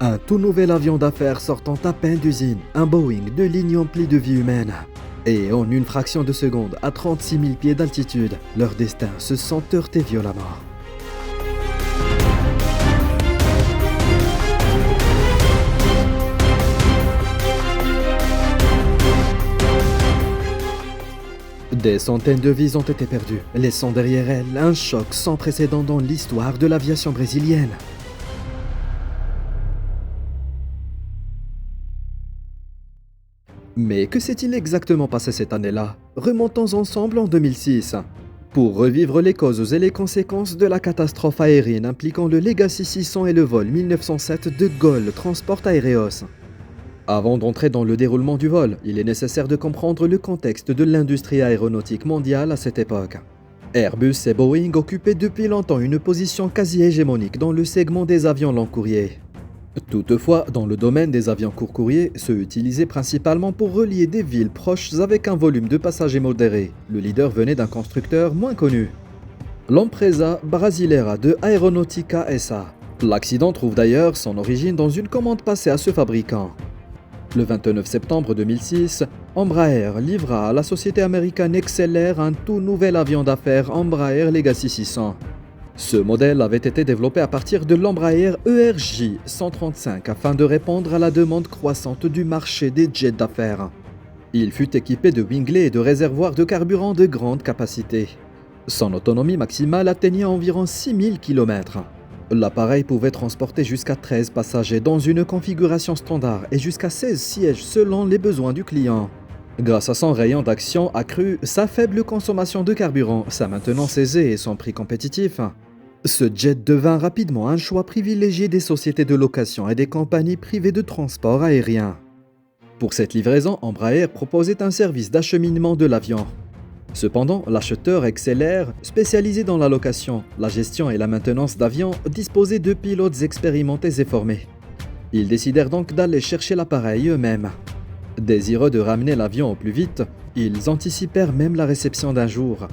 Un tout nouvel avion d'affaires sortant à peine d'usine, un Boeing de ligne emplie de vie humaine. Et en une fraction de seconde, à 36 000 pieds d'altitude, leur destin se sent heurté violemment. Des centaines de vies ont été perdues, laissant derrière elles un choc sans précédent dans l'histoire de l'aviation brésilienne. Mais que s'est-il exactement passé cette année-là? Remontons ensemble en 2006, pour revivre les causes et les conséquences de la catastrophe aérienne impliquant le Legacy 600 et le vol 1907 de GOL Transport Aéreos. Avant d'entrer dans le déroulement du vol, il est nécessaire de comprendre le contexte de l'industrie aéronautique mondiale à cette époque. Airbus et Boeing occupaient depuis longtemps une position quasi hégémonique dans le segment des avions long courrier. Toutefois, dans le domaine des avions court courrier, ceux utilisés principalement pour relier des villes proches avec un volume de passagers modéré, le leader venait d'un constructeur moins connu, l'Empresa Brasileira de Aeronautica SA. L'accident trouve d'ailleurs son origine dans une commande passée à ce fabricant. Le 29 septembre 2006, Embraer livra à la société américaine XLR un tout nouvel avion d'affaires Embraer Legacy 600. Ce modèle avait été développé à partir de l'Embraer ERJ 135 afin de répondre à la demande croissante du marché des jets d'affaires. Il fut équipé de winglets et de réservoirs de carburant de grande capacité. Son autonomie maximale atteignait environ 6000 km. L'appareil pouvait transporter jusqu'à 13 passagers dans une configuration standard et jusqu'à 16 sièges selon les besoins du client. Grâce à son rayon d'action accru, sa faible consommation de carburant, sa maintenance aisée et son prix compétitif, ce jet devint rapidement un choix privilégié des sociétés de location et des compagnies privées de transport aérien. Pour cette livraison, Embraer proposait un service d'acheminement de l'avion. Cependant, l'acheteur XLR, spécialisé dans la location, la gestion et la maintenance d'avions, disposait de pilotes expérimentés et formés. Ils décidèrent donc d'aller chercher l'appareil eux-mêmes. Désireux de ramener l'avion au plus vite, ils anticipèrent même la réception d'un jour.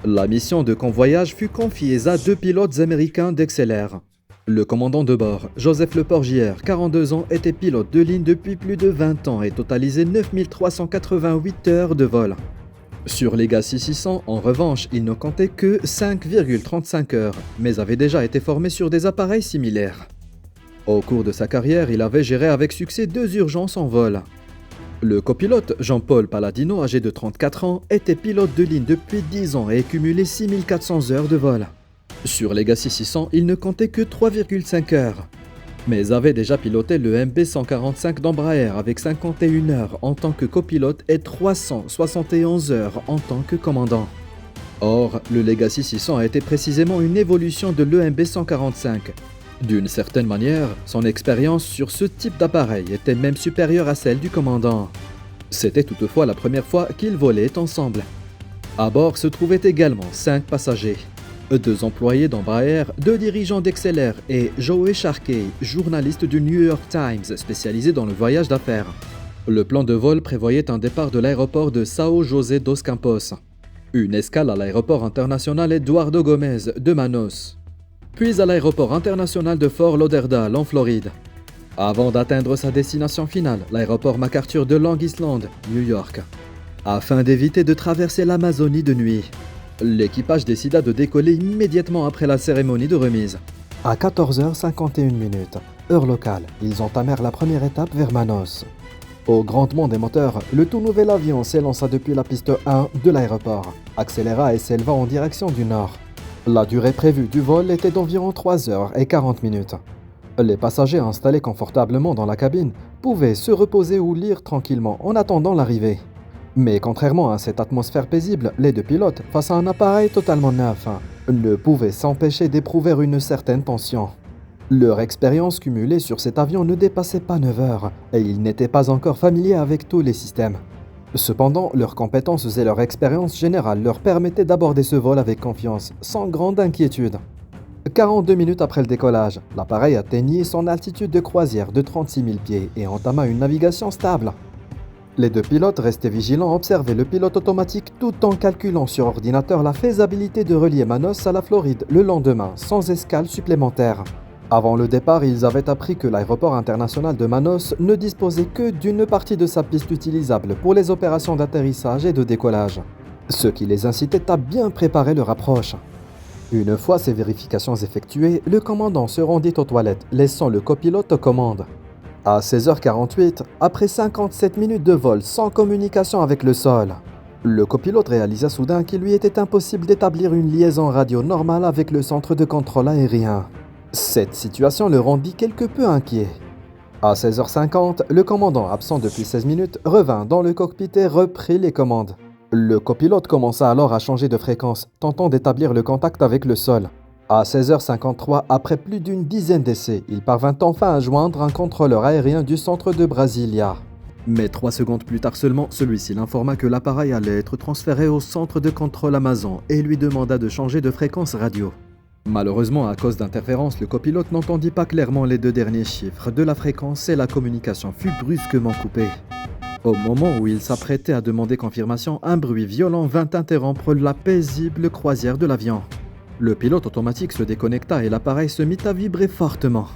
La mission de convoyage fut confiée à 2 pilotes américains d'XLR. Le commandant de bord, Joseph Leporgière, 42 ans, était pilote de ligne depuis plus de 20 ans et totalisait 9388 heures de vol. Sur Legacy 600, en revanche, il ne comptait que 5,35 heures, mais avait déjà été formé sur des appareils similaires. Au cours de sa carrière, il avait géré avec succès 2 urgences en vol. Le copilote, Jean-Paul Palladino, âgé de 34 ans, était pilote de ligne depuis 10 ans et cumulait 6400 heures de vol. Sur Legacy 600, il ne comptait que 3,5 heures, mais avait déjà piloté le MB145 d'Embraer avec 51 heures en tant que copilote et 371 heures en tant que commandant. Or, le Legacy 600 a été précisément une évolution de l'EMB 145. D'une certaine manière, son expérience sur ce type d'appareil était même supérieure à celle du commandant. C'était toutefois la première fois qu'ils volaient ensemble. À bord se trouvaient également 5 passagers. 2 employés d'Embraer, 2 dirigeants d'XLR et Joe Sharkey, journaliste du New York Times spécialisé dans le voyage d'affaires. Le plan de vol prévoyait un départ de l'aéroport de São José dos Campos, une escale à l'aéroport international Eduardo Gomez de Manaus, puis à l'aéroport international de Fort Lauderdale en Floride, avant d'atteindre sa destination finale, l'aéroport MacArthur de Long Island, New York. Afin d'éviter de traverser l'Amazonie de nuit, l'équipage décida de décoller immédiatement après la cérémonie de remise. À 14h51, heure locale, ils entamèrent la première étape vers Manaus. Au grondement des moteurs, le tout nouvel avion s'élança depuis la piste 1 de l'aéroport, accéléra et s'éleva en direction du nord. La durée prévue du vol était d'environ 3h40. Les passagers installés confortablement dans la cabine pouvaient se reposer ou lire tranquillement en attendant l'arrivée. Mais contrairement à cette atmosphère paisible, les 2 pilotes, face à un appareil totalement neuf, ne pouvaient s'empêcher d'éprouver une certaine tension. Leur expérience cumulée sur cet avion ne dépassait pas 9 heures et ils n'étaient pas encore familiers avec tous les systèmes. Cependant, leurs compétences et leur expérience générale leur permettaient d'aborder ce vol avec confiance, sans grande inquiétude. 42 minutes après le décollage, l'appareil atteignit son altitude de croisière de 36 000 pieds et entama une navigation stable. Les 2 pilotes restaient vigilants, observaient le pilote automatique tout en calculant sur ordinateur la faisabilité de relier Manaus à la Floride le lendemain sans escale supplémentaire. Avant le départ, ils avaient appris que l'aéroport international de Manos ne disposait que d'une partie de sa piste utilisable pour les opérations d'atterrissage et de décollage, ce qui les incitait à bien préparer leur approche. Une fois ces vérifications effectuées, le commandant se rendit aux toilettes, laissant le copilote aux commandes. À 16h48, après 57 minutes de vol sans communication avec le sol, le copilote réalisa soudain qu'il lui était impossible d'établir une liaison radio normale avec le centre de contrôle aérien. Cette situation le rendit quelque peu inquiet. À 16h50, le commandant, absent depuis 16 minutes, revint dans le cockpit et reprit les commandes. Le copilote commença alors à changer de fréquence, tentant d'établir le contact avec le sol. À 16h53, après plus d'une dizaine d'essais, il parvint enfin à joindre un contrôleur aérien du centre de Brasilia. Mais 3 secondes plus tard seulement, celui-ci l'informa que l'appareil allait être transféré au centre de contrôle Amazon et lui demanda de changer de fréquence radio. Malheureusement, à cause d'interférences, le copilote n'entendit pas clairement les 2 derniers chiffres de la fréquence et la communication fut brusquement coupée. Au moment où il s'apprêtait à demander confirmation, un bruit violent vint interrompre la paisible croisière de l'avion. Le pilote automatique se déconnecta et l'appareil se mit à vibrer fortement.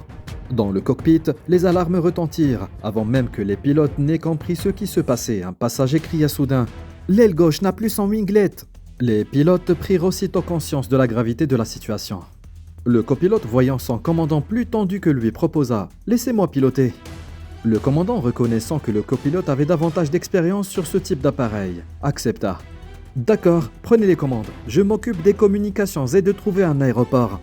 Dans le cockpit, les alarmes retentirent. Avant même que les pilotes n'aient compris ce qui se passait, un passager cria soudain « L'aile gauche n'a plus son winglet !» Les pilotes prirent aussitôt conscience de la gravité de la situation. Le copilote, voyant son commandant plus tendu que lui, proposa « Laissez-moi piloter !» Le commandant, reconnaissant que le copilote avait davantage d'expérience sur ce type d'appareil, accepta. « D'accord, prenez les commandes. Je m'occupe des communications et de trouver un aéroport. »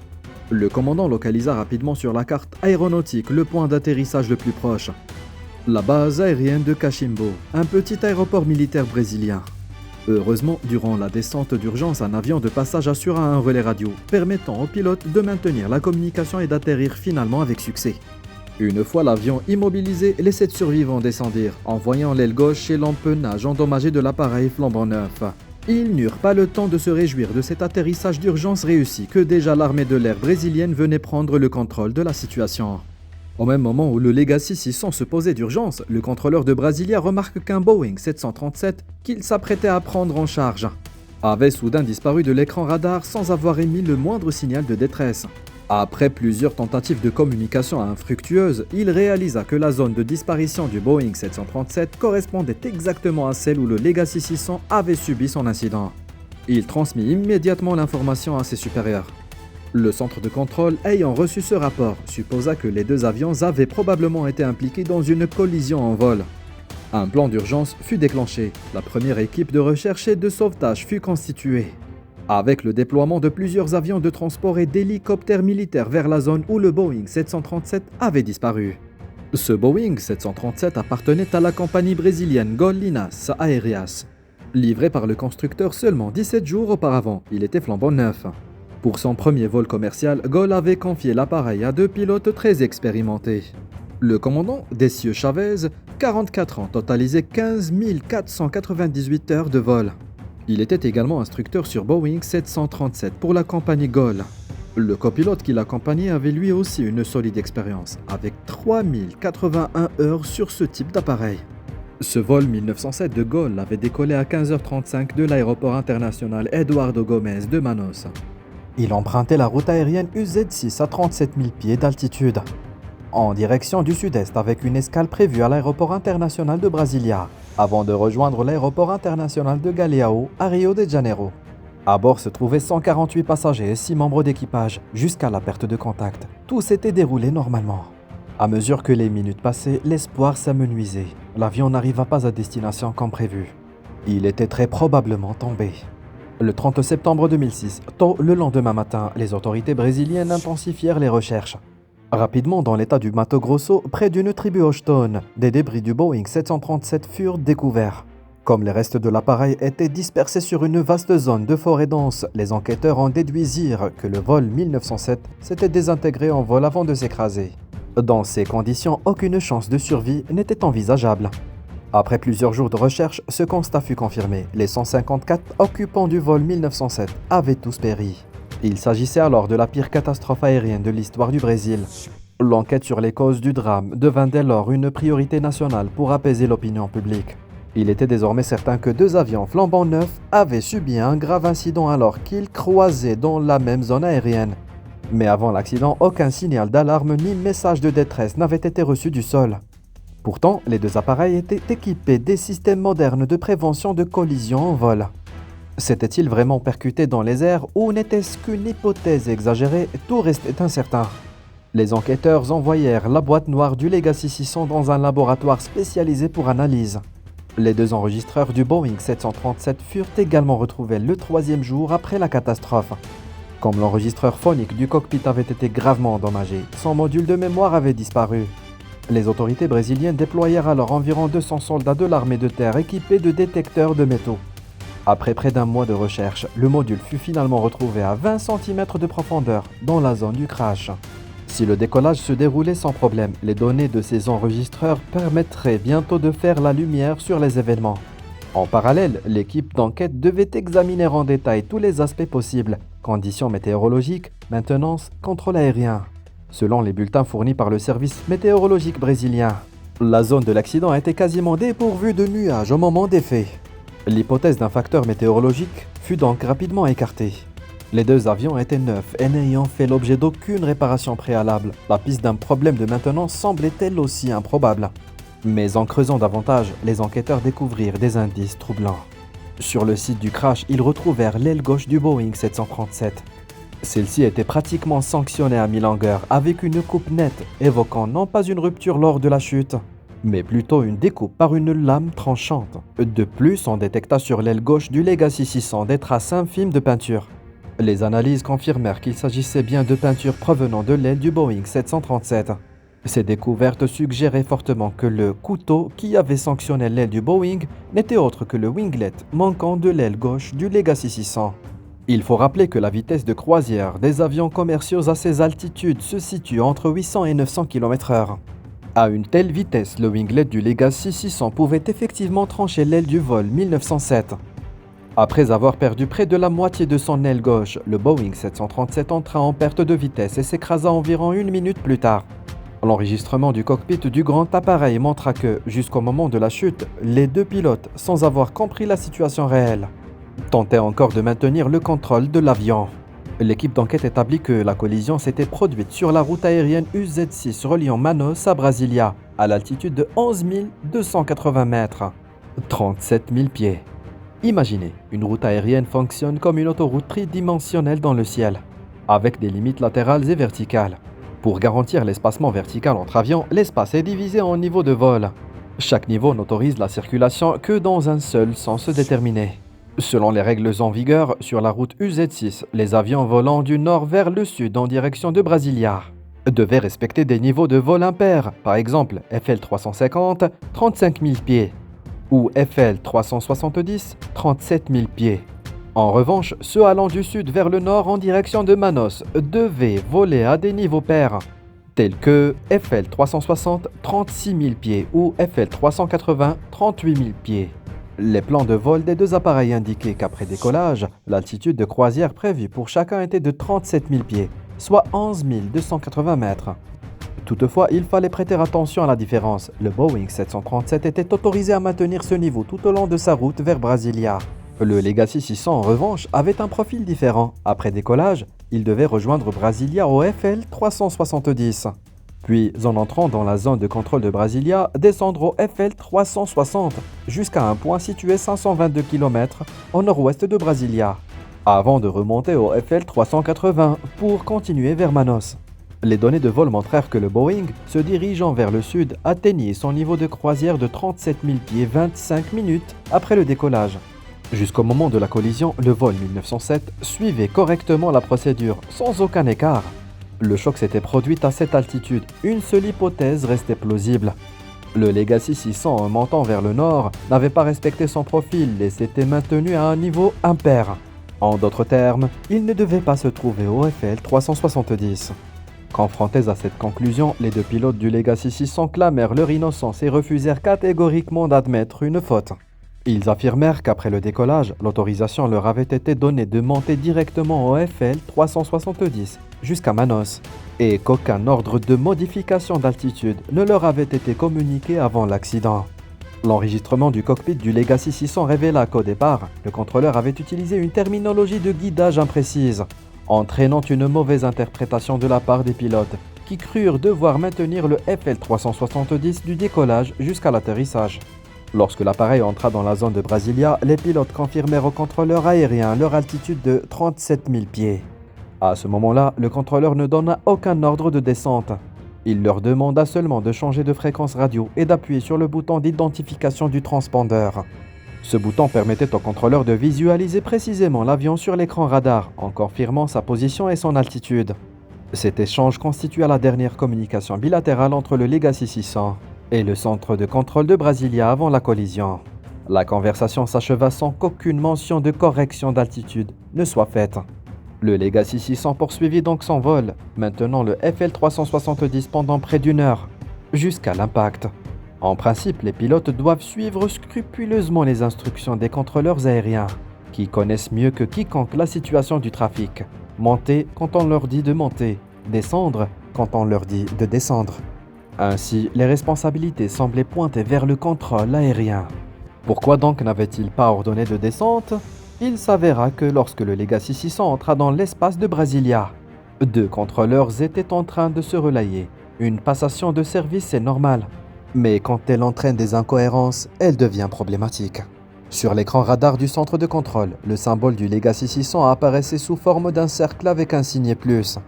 Le commandant localisa rapidement sur la carte aéronautique le point d'atterrissage le plus proche. La base aérienne de Cachimbo, un petit aéroport militaire brésilien. Heureusement, durant la descente d'urgence, un avion de passage assura un relais radio, permettant au pilote de maintenir la communication et d'atterrir finalement avec succès. Une fois l'avion immobilisé, les 7 survivants descendirent, en voyant l'aile gauche et l'empennage endommagé de l'appareil flambant neuf. Ils n'eurent pas le temps de se réjouir de cet atterrissage d'urgence réussi que déjà l'armée de l'air brésilienne venait prendre le contrôle de la situation. Au même moment où le Legacy 600 se posait d'urgence, le contrôleur de Brasilia remarque qu'un Boeing 737 qu'il s'apprêtait à prendre en charge avait soudain disparu de l'écran radar sans avoir émis le moindre signal de détresse. Après plusieurs tentatives de communication infructueuses, il réalisa que la zone de disparition du Boeing 737 correspondait exactement à celle où le Legacy 600 avait subi son incident. Il transmit immédiatement l'information à ses supérieurs. Le centre de contrôle, ayant reçu ce rapport, supposa que les 2 avions avaient probablement été impliqués dans une collision en vol. Un plan d'urgence fut déclenché. La première équipe de recherche et de sauvetage fut constituée, avec le déploiement de plusieurs avions de transport et d'hélicoptères militaires vers la zone où le Boeing 737 avait disparu. Ce Boeing 737 appartenait à la compagnie brésilienne Gol Linhas Aéreas. Livré par le constructeur seulement 17 jours auparavant, il était flambant neuf. Pour son premier vol commercial, Gol avait confié l'appareil à 2 pilotes très expérimentés. Le commandant, Décio Chavez, 44 ans, totalisait 15 498 heures de vol. Il était également instructeur sur Boeing 737 pour la compagnie Gol. Le copilote qui l'accompagnait avait lui aussi une solide expérience, avec 3081 heures sur ce type d'appareil. Ce vol 1907 de Gol avait décollé à 15h35 de l'aéroport international Eduardo Gomes de Manaus. Il empruntait la route aérienne UZ6 à 37 000 pieds d'altitude, en direction du sud-est avec une escale prévue à l'aéroport international de Brasilia, avant de rejoindre l'aéroport international de Galeão à Rio de Janeiro. À bord se trouvaient 148 passagers et 6 membres d'équipage, jusqu'à la perte de contact. Tout s'était déroulé normalement. À mesure que les minutes passaient, l'espoir s'amenuisait. L'avion n'arriva pas à destination comme prévu. Il était très probablement tombé. Le 30 septembre 2006, tôt le lendemain matin, les autorités brésiliennes intensifièrent les recherches. Rapidement, dans l'état du Mato Grosso, près d'une tribu Hochton, des débris du Boeing 737 furent découverts. Comme les restes de l'appareil étaient dispersés sur une vaste zone de forêt dense, les enquêteurs en déduisirent que le vol 1907 s'était désintégré en vol avant de s'écraser. Dans ces conditions, aucune chance de survie n'était envisageable. Après plusieurs jours de recherche, ce constat fut confirmé. Les 154 occupants du vol 1907 avaient tous péri. Il s'agissait alors de la pire catastrophe aérienne de l'histoire du Brésil. L'enquête sur les causes du drame devint dès lors une priorité nationale pour apaiser l'opinion publique. Il était désormais certain que 2 avions flambant neufs avaient subi un grave incident alors qu'ils croisaient dans la même zone aérienne. Mais avant l'accident, aucun signal d'alarme ni message de détresse n'avait été reçu du sol. Pourtant, les deux appareils étaient équipés des systèmes modernes de prévention de collision en vol. S'était-il vraiment percuté dans les airs ou n'était-ce qu'une hypothèse exagérée? Tout restait incertain. Les enquêteurs envoyèrent la boîte noire du Legacy 600 dans un laboratoire spécialisé pour analyse. Les deux enregistreurs du Boeing 737 furent également retrouvés le troisième jour après la catastrophe. Comme l'enregistreur phonique du cockpit avait été gravement endommagé, son module de mémoire avait disparu. Les autorités brésiliennes déployèrent alors environ 200 soldats de l'armée de terre équipés de détecteurs de métaux. Après près d'un mois de recherche, le module fut finalement retrouvé à 20 cm de profondeur dans la zone du crash. Si le décollage se déroulait sans problème, les données de ces enregistreurs permettraient bientôt de faire la lumière sur les événements. En parallèle, l'équipe d'enquête devait examiner en détail tous les aspects possibles, conditions météorologiques, maintenance, contrôle aérien. Selon les bulletins fournis par le service météorologique brésilien, la zone de l'accident était quasiment dépourvue de nuages au moment des faits. L'hypothèse d'un facteur météorologique fut donc rapidement écartée. Les deux avions étaient neufs et n'ayant fait l'objet d'aucune réparation préalable, la piste d'un problème de maintenance semblait elle aussi improbable. Mais en creusant davantage, les enquêteurs découvrirent des indices troublants. Sur le site du crash, ils retrouvèrent l'aile gauche du Boeing 737. Celle-ci était pratiquement sanctionnée à mi-longueur, avec une coupe nette, évoquant non pas une rupture lors de la chute, mais plutôt une découpe par une lame tranchante. De plus, on détecta sur l'aile gauche du Legacy 600 des traces infimes de peinture. Les analyses confirmèrent qu'il s'agissait bien de peinture provenant de l'aile du Boeing 737. Ces découvertes suggéraient fortement que le couteau qui avait sanctionné l'aile du Boeing n'était autre que le winglet manquant de l'aile gauche du Legacy 600. Il faut rappeler que la vitesse de croisière des avions commerciaux à ces altitudes se situe entre 800 et 900 km/h. À une telle vitesse, le winglet du Legacy 600 pouvait effectivement trancher l'aile du vol 1907. Après avoir perdu près de la moitié de son aile gauche, le Boeing 737 entra en perte de vitesse et s'écrasa environ une minute plus tard. L'enregistrement du cockpit du grand appareil montra que, jusqu'au moment de la chute, les deux pilotes, sans avoir compris la situation réelle, tentaient encore de maintenir le contrôle de l'avion. L'équipe d'enquête établit que la collision s'était produite sur la route aérienne UZ6 reliant Manaus à Brasilia, à l'altitude de 11 280 mètres, 37 000 pieds. Imaginez, une route aérienne fonctionne comme une autoroute tridimensionnelle dans le ciel, avec des limites latérales et verticales. Pour garantir l'espacement vertical entre avions, l'espace est divisé en niveaux de vol. Chaque niveau n'autorise la circulation que dans un seul sens déterminé. Selon les règles en vigueur, sur la route UZ6, les avions volant du nord vers le sud en direction de Brasilia devaient respecter des niveaux de vol impairs, par exemple FL 350, 35 000 pieds, ou FL 370, 37 000 pieds. En revanche, ceux allant du sud vers le nord en direction de Manaus devaient voler à des niveaux pairs, tels que FL 360, 36 000 pieds ou FL 380, 38 000 pieds. Les plans de vol des deux appareils indiquaient qu'après décollage, l'altitude de croisière prévue pour chacun était de 37 000 pieds, soit 11 280 mètres. Toutefois, il fallait prêter attention à la différence. Le Boeing 737 était autorisé à maintenir ce niveau tout au long de sa route vers Brasilia. Le Legacy 600, en revanche, avait un profil différent. Après décollage, il devait rejoindre Brasilia au FL 370. Puis, en entrant dans la zone de contrôle de Brasilia, descendre au FL 360 jusqu'à un point situé 522 km au nord-ouest de Brasilia, avant de remonter au FL 380 pour continuer vers Manaus. Les données de vol montrèrent que le Boeing, se dirigeant vers le sud, atteignit son niveau de croisière de 37 000 pieds 25 minutes après le décollage. Jusqu'au moment de la collision, le vol 1907 suivait correctement la procédure, sans aucun écart. Le choc s'était produit à cette altitude. Une seule hypothèse restait plausible. Le Legacy 600, en montant vers le nord, n'avait pas respecté son profil et s'était maintenu à un niveau impair. En d'autres termes, il ne devait pas se trouver au FL 370. Confrontés à cette conclusion, les deux pilotes du Legacy 600 clamèrent leur innocence et refusèrent catégoriquement d'admettre une faute. Ils affirmèrent qu'après le décollage, l'autorisation leur avait été donnée de monter directement au FL 370 jusqu'à Manaus et qu'aucun ordre de modification d'altitude ne leur avait été communiqué avant l'accident. L'enregistrement du cockpit du Legacy 600 révéla qu'au départ, le contrôleur avait utilisé une terminologie de guidage imprécise, entraînant une mauvaise interprétation de la part des pilotes, qui crurent devoir maintenir le FL370 du décollage jusqu'à l'atterrissage. Lorsque l'appareil entra dans la zone de Brasilia, les pilotes confirmèrent au contrôleur aérien leur altitude de 37 000 pieds. À ce moment-là, le contrôleur ne donna aucun ordre de descente. Il leur demanda seulement de changer de fréquence radio et d'appuyer sur le bouton d'identification du transpondeur. Ce bouton permettait au contrôleur de visualiser précisément l'avion sur l'écran radar en confirmant sa position et son altitude. Cet échange constitua la dernière communication bilatérale entre le Legacy 600 et le centre de contrôle de Brasilia avant la collision. La conversation s'acheva sans qu'aucune mention de correction d'altitude ne soit faite. Le Legacy 600 poursuivit donc son vol, maintenant le FL370 pendant près d'une heure, jusqu'à l'impact. En principe, les pilotes doivent suivre scrupuleusement les instructions des contrôleurs aériens, qui connaissent mieux que quiconque la situation du trafic. Monter quand on leur dit de monter, descendre quand on leur dit de descendre. Ainsi, les responsabilités semblaient pointer vers le contrôle aérien. Pourquoi donc n'avait-il pas ordonné de descente ? Il s'avéra que lorsque le Legacy 600 entra dans l'espace de Brasilia, 2 contrôleurs étaient en train de se relayer. Une passation de service est normale, mais quand elle entraîne des incohérences, elle devient problématique. Sur l'écran radar du centre de contrôle, le symbole du Legacy 600 apparaissait sous forme d'un cercle avec un signe plus.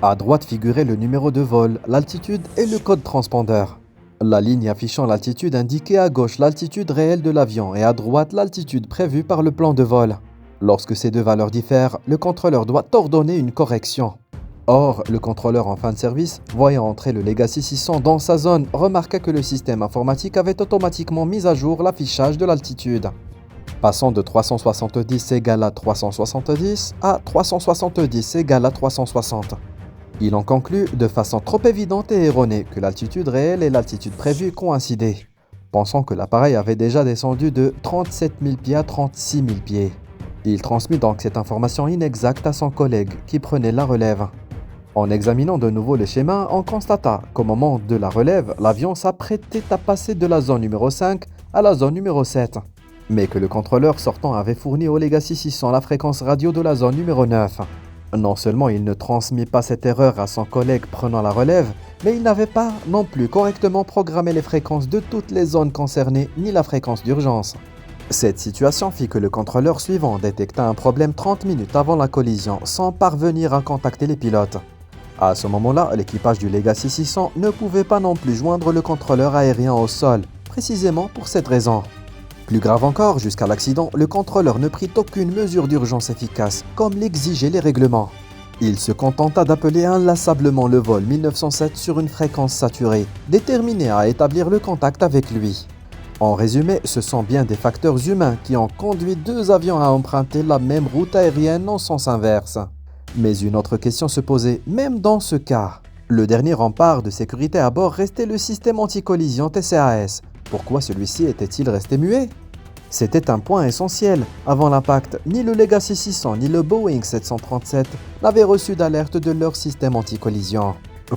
À droite figurait le numéro de vol, l'altitude et le code transpondeur. La ligne affichant l'altitude indiquait à gauche l'altitude réelle de l'avion et à droite l'altitude prévue par le plan de vol. Lorsque ces 2 valeurs diffèrent, le contrôleur doit ordonner une correction. Or, le contrôleur en fin de service, voyant entrer le Legacy 600 dans sa zone, remarqua que le système informatique avait automatiquement mis à jour l'affichage de l'altitude, passant de 370 égale à 370 à 370 égale à 360. Il en conclut de façon trop évidente et erronée que l'altitude réelle et l'altitude prévue coïncidaient, pensant que l'appareil avait déjà descendu de 37 000 pieds à 36 000 pieds. Il transmit donc cette information inexacte à son collègue qui prenait la relève. En examinant de nouveau le schéma, on constata qu'au moment de la relève, l'avion s'apprêtait à passer de la zone numéro 5 à la zone numéro 7, mais que le contrôleur sortant avait fourni au Legacy 600 la fréquence radio de la zone numéro 9. Non seulement il ne transmit pas cette erreur à son collègue prenant la relève, mais il n'avait pas non plus correctement programmé les fréquences de toutes les zones concernées ni la fréquence d'urgence. Cette situation fit que le contrôleur suivant détecta un problème 30 minutes avant la collision sans parvenir à contacter les pilotes. À ce moment-là, l'équipage du Legacy 600 ne pouvait pas non plus joindre le contrôleur aérien au sol, précisément pour cette raison. Plus grave encore, jusqu'à l'accident, le contrôleur ne prit aucune mesure d'urgence efficace, comme l'exigeaient les règlements. Il se contenta d'appeler inlassablement le vol 1907 sur une fréquence saturée, déterminé à établir le contact avec lui. En résumé, ce sont bien des facteurs humains qui ont conduit 2 avions à emprunter la même route aérienne en sens inverse. Mais une autre question se posait, même dans ce cas. Le dernier rempart de sécurité à bord restait le système anti-collision TCAS. Pourquoi celui-ci était-il resté muet ? C'était un point essentiel. Avant l'impact, ni le Legacy 600 ni le Boeing 737 n'avaient reçu d'alerte de leur système anti-collision.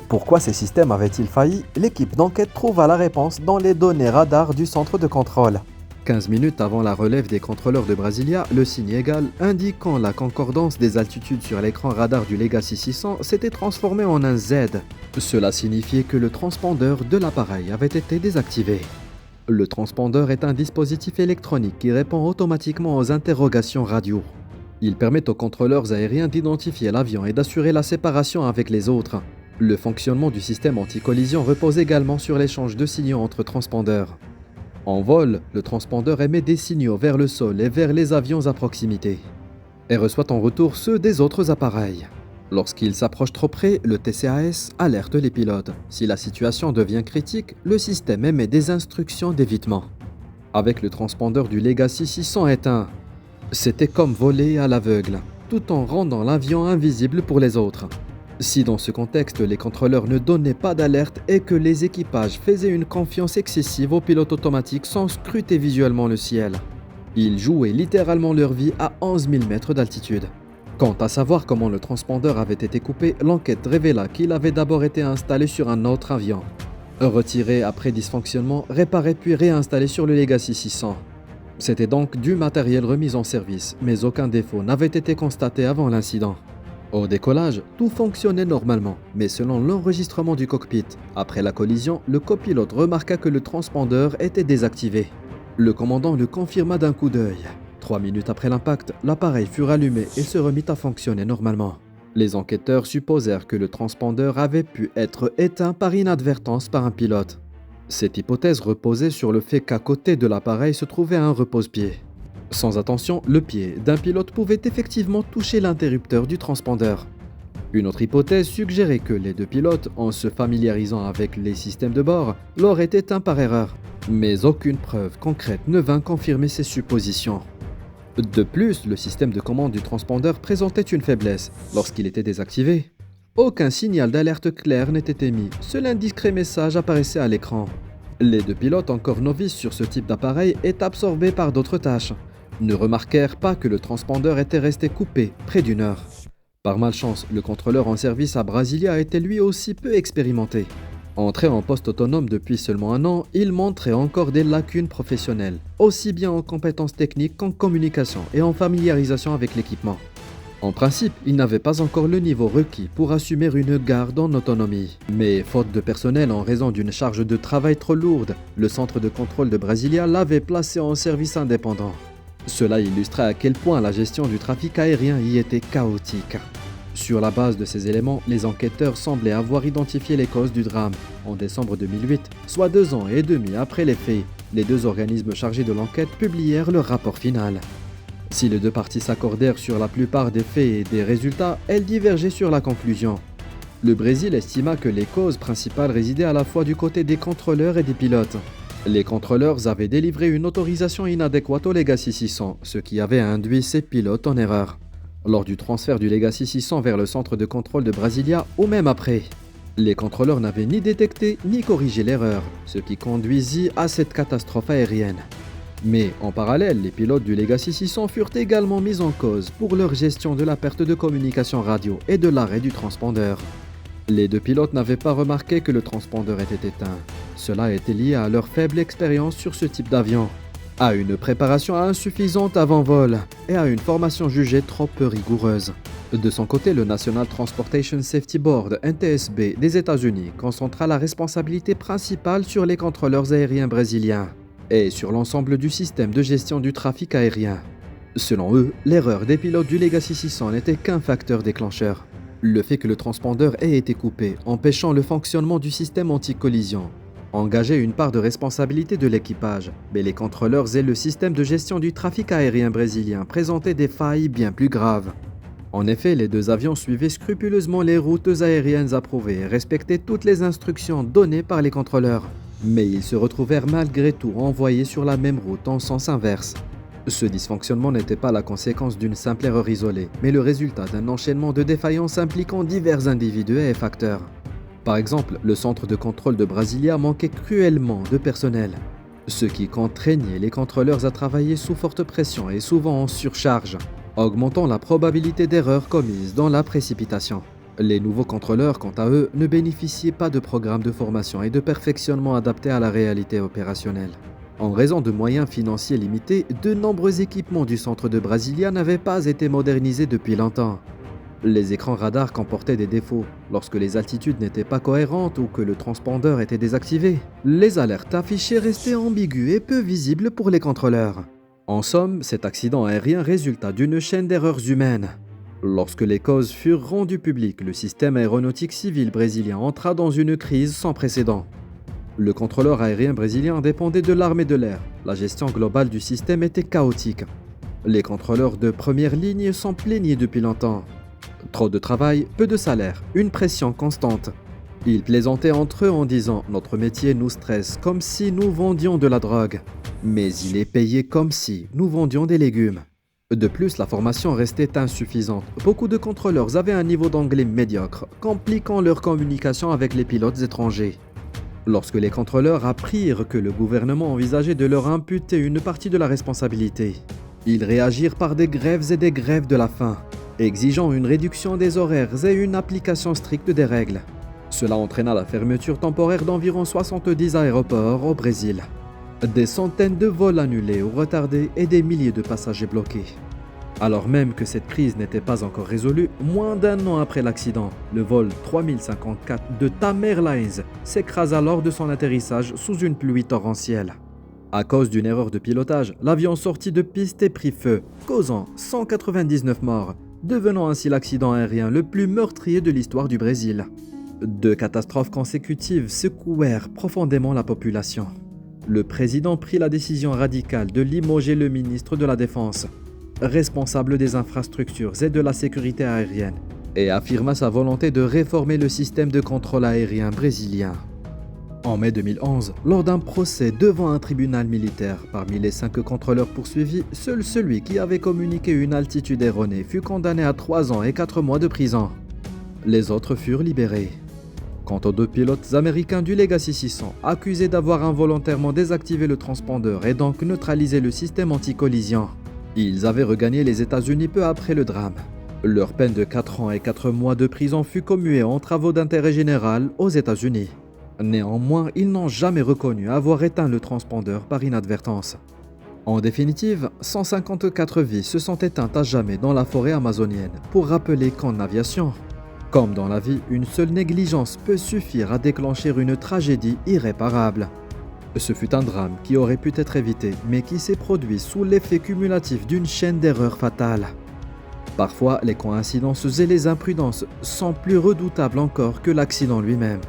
Pourquoi ces systèmes avaient-ils failli ? L'équipe d'enquête trouva la réponse dans les données radar du centre de contrôle. 15 minutes avant la relève des contrôleurs de Brasilia, le signe égal indiquant la concordance des altitudes sur l'écran radar du Legacy 600 s'était transformé en un Z. Cela signifiait que le transpondeur de l'appareil avait été désactivé. Le transpondeur est un dispositif électronique qui répond automatiquement aux interrogations radio. Il permet aux contrôleurs aériens d'identifier l'avion et d'assurer la séparation avec les autres. Le fonctionnement du système anti-collision repose également sur l'échange de signaux entre transpondeurs. En vol, le transpondeur émet des signaux vers le sol et vers les avions à proximité, et reçoit en retour ceux des autres appareils. Lorsqu'il s'approche trop près, le TCAS alerte les pilotes. Si la situation devient critique, le système émet des instructions d'évitement. Avec le transpondeur du Legacy 600 éteint, c'était comme voler à l'aveugle, tout en rendant l'avion invisible pour les autres. Si dans ce contexte, les contrôleurs ne donnaient pas d'alerte et que les équipages faisaient une confiance excessive aux pilotes automatiques sans scruter visuellement le ciel, ils jouaient littéralement leur vie à 11 000 mètres d'altitude. Quant à savoir comment le transpondeur avait été coupé, l'enquête révéla qu'il avait d'abord été installé sur un autre avion, retiré après dysfonctionnement, réparé puis réinstallé sur le Legacy 600. C'était donc du matériel remis en service, mais aucun défaut n'avait été constaté avant l'incident. Au décollage, tout fonctionnait normalement, mais selon l'enregistrement du cockpit, après la collision, le copilote remarqua que le transpondeur était désactivé. Le commandant le confirma d'un coup d'œil. 3 minutes après l'impact, l'appareil fut rallumé et se remit à fonctionner normalement. Les enquêteurs supposèrent que le transpondeur avait pu être éteint par inadvertance par un pilote. Cette hypothèse reposait sur le fait qu'à côté de l'appareil se trouvait un repose-pied. Sans attention, le pied d'un pilote pouvait effectivement toucher l'interrupteur du transpondeur. Une autre hypothèse suggérait que les deux pilotes, en se familiarisant avec les systèmes de bord, l'auraient éteint par erreur. Mais aucune preuve concrète ne vint confirmer ces suppositions. De plus, le système de commande du transpondeur présentait une faiblesse. Lorsqu'il était désactivé, aucun signal d'alerte clair n'était émis, seul un discret message apparaissait à l'écran. Les deux pilotes encore novices sur ce type d'appareil et absorbés par d'autres tâches ne remarquèrent pas que le transpondeur était resté coupé près d'une heure. Par malchance, le contrôleur en service à Brasilia était lui aussi peu expérimenté. Entré en poste autonome depuis seulement 1 an, il montrait encore des lacunes professionnelles, aussi bien en compétences techniques qu'en communication et en familiarisation avec l'équipement. En principe, il n'avait pas encore le niveau requis pour assumer une garde en autonomie. Mais faute de personnel en raison d'une charge de travail trop lourde, le centre de contrôle de Brasilia l'avait placé en service indépendant. Cela illustrait à quel point la gestion du trafic aérien y était chaotique. Sur la base de ces éléments, les enquêteurs semblaient avoir identifié les causes du drame. En décembre 2008, soit 2 ans et demi après les faits, les deux organismes chargés de l'enquête publièrent leur rapport final. Si les deux parties s'accordèrent sur la plupart des faits et des résultats, elles divergeaient sur la conclusion. Le Brésil estima que les causes principales résidaient à la fois du côté des contrôleurs et des pilotes. Les contrôleurs avaient délivré une autorisation inadéquate au Legacy 600, ce qui avait induit ces pilotes en erreur. Lors du transfert du Legacy 600 vers le centre de contrôle de Brasilia, ou même après, les contrôleurs n'avaient ni détecté ni corrigé l'erreur, ce qui conduisit à cette catastrophe aérienne. Mais en parallèle, les pilotes du Legacy 600 furent également mis en cause pour leur gestion de la perte de communication radio et de l'arrêt du transpondeur. Les deux pilotes n'avaient pas remarqué que le transpondeur était éteint. Cela était lié à leur faible expérience sur ce type d'avion, à une préparation insuffisante avant vol et à une formation jugée trop peu rigoureuse. De son côté, le National Transportation Safety Board, NTSB, des États-Unis concentra la responsabilité principale sur les contrôleurs aériens brésiliens et sur l'ensemble du système de gestion du trafic aérien. Selon eux, l'erreur des pilotes du Legacy 600 n'était qu'un facteur déclencheur. Le fait que le transpondeur ait été coupé, empêchant le fonctionnement du système anti-collision, engageait une part de responsabilité de l'équipage, mais les contrôleurs et le système de gestion du trafic aérien brésilien présentaient des failles bien plus graves. En effet, les deux avions suivaient scrupuleusement les routes aériennes approuvées et respectaient toutes les instructions données par les contrôleurs. Mais ils se retrouvèrent malgré tout envoyés sur la même route en sens inverse. Ce dysfonctionnement n'était pas la conséquence d'une simple erreur isolée, mais le résultat d'un enchaînement de défaillances impliquant divers individus et facteurs. Par exemple, le centre de contrôle de Brasilia manquait cruellement de personnel, ce qui contraignait les contrôleurs à travailler sous forte pression et souvent en surcharge, augmentant la probabilité d'erreurs commises dans la précipitation. Les nouveaux contrôleurs, quant à eux, ne bénéficiaient pas de programmes de formation et de perfectionnement adaptés à la réalité opérationnelle. En raison de moyens financiers limités, de nombreux équipements du centre de Brasilia n'avaient pas été modernisés depuis longtemps. Les écrans radars comportaient des défauts. Lorsque les altitudes n'étaient pas cohérentes ou que le transpondeur était désactivé, les alertes affichées restaient ambiguës et peu visibles pour les contrôleurs. En somme, cet accident aérien résulta d'une chaîne d'erreurs humaines. Lorsque les causes furent rendues publiques, le système aéronautique civil brésilien entra dans une crise sans précédent. Le contrôleur aérien brésilien dépendait de l'armée de l'air. La gestion globale du système était chaotique. Les contrôleurs de première ligne s'en plaignaient depuis longtemps. Trop de travail, peu de salaire, une pression constante. Ils plaisantaient entre eux en disant « Notre métier nous stresse comme si nous vendions de la drogue. Mais il est payé comme si nous vendions des légumes. » De plus, la formation restait insuffisante. Beaucoup de contrôleurs avaient un niveau d'anglais médiocre, compliquant leur communication avec les pilotes étrangers. Lorsque les contrôleurs apprirent que le gouvernement envisageait de leur imputer une partie de la responsabilité, ils réagirent par des grèves et des grèves de la faim, exigeant une réduction des horaires et une application stricte des règles. Cela entraîna la fermeture temporaire d'environ 70 aéroports au Brésil. Des centaines de vols annulés ou retardés et des milliers de passagers bloqués. Alors même que cette crise n'était pas encore résolue, moins d'un an après l'accident, le vol 3054 de TAM Airlines s'écrasa lors de son atterrissage sous une pluie torrentielle. À cause d'une erreur de pilotage, l'avion sortit de piste et prit feu, causant 199 morts, devenant ainsi l'accident aérien le plus meurtrier de l'histoire du Brésil. Deux catastrophes consécutives secouèrent profondément la population. Le président prit la décision radicale de limoger le ministre de la Défense, responsable des infrastructures et de la sécurité aérienne, et affirma sa volonté de réformer le système de contrôle aérien brésilien. En mai 2011, lors d'un procès devant un tribunal militaire, parmi les 5 contrôleurs poursuivis, seul celui qui avait communiqué une altitude erronée fut condamné à 3 ans et 4 mois de prison. Les autres furent libérés. Quant aux 2 pilotes américains du Legacy 600, accusés d'avoir involontairement désactivé le transpondeur et donc neutralisé le système anti-collision, ils avaient regagné les États-Unis peu après le drame. Leur peine de 4 ans et 4 mois de prison fut commuée en travaux d'intérêt général aux États-Unis. Néanmoins, ils n'ont jamais reconnu avoir éteint le transpondeur par inadvertance. En définitive, 154 vies se sont éteintes à jamais dans la forêt amazonienne, pour rappeler qu'en aviation, comme dans la vie, une seule négligence peut suffire à déclencher une tragédie irréparable. Ce fut un drame qui aurait pu être évité, mais qui s'est produit sous l'effet cumulatif d'une chaîne d'erreurs fatales. Parfois, les coïncidences et les imprudences sont plus redoutables encore que l'accident lui-même.